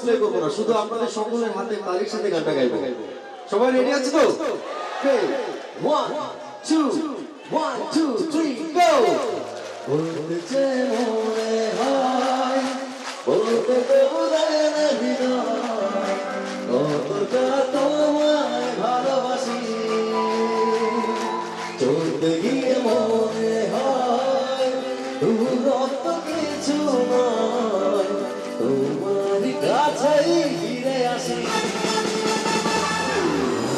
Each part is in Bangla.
প্লে করবো না, শুধু আপনাদের সকলের হাতে তালির সাথে গানটা গাইবো। সবাই রেডি আছে তো? One two one two three go. বলতে মনে হয় বলতে তো দেয় না হৃদয়, কতটা তোমায় ভালোবাসি। চলতে গিয়ে মনে হয় তুমি রক্ত কিছু নয়, তোমার কাছেই ফিরে আসি।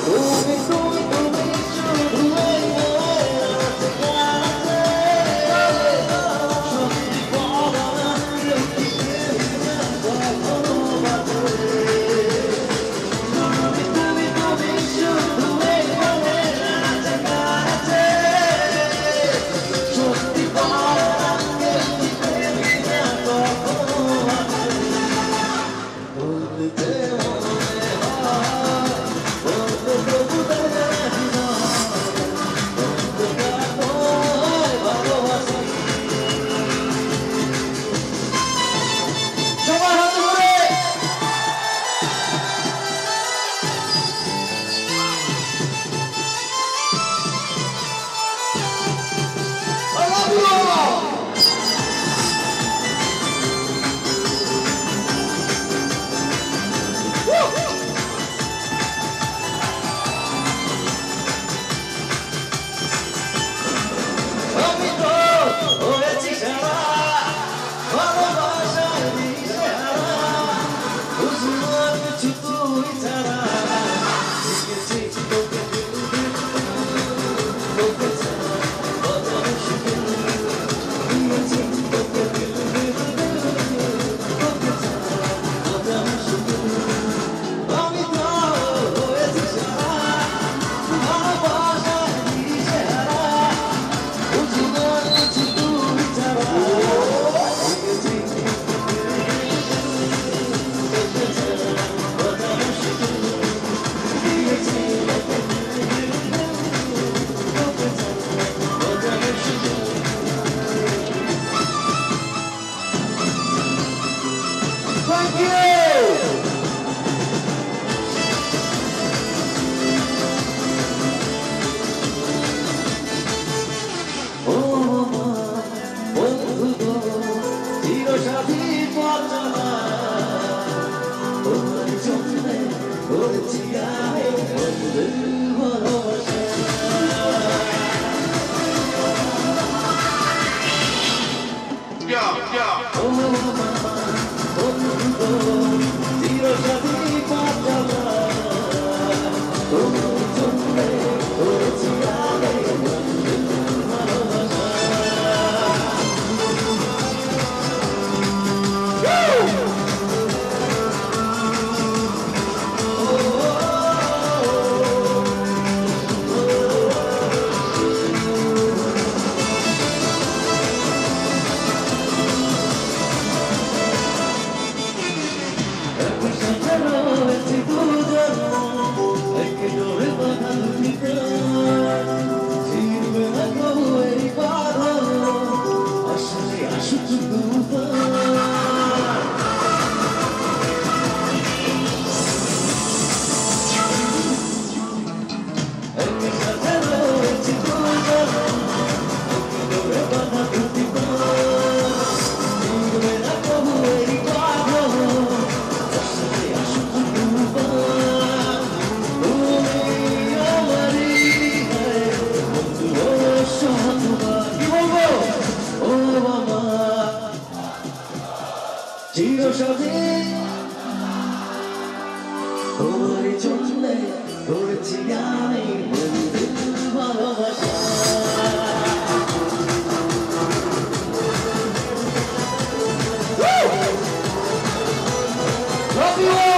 তুমি তুমি তুমি শুধু এই মনের কাছে, সত্যি বলো না কেউ কি কখনো বাঁচবে। তুমি তুমি তুমি শুধু এই মনের কাছে, সত্যি বলো না কেউ কি কখনো বাঁচবে। বলতে তোমার জন্য করেছি আমি ভালোবাসা। Love you all!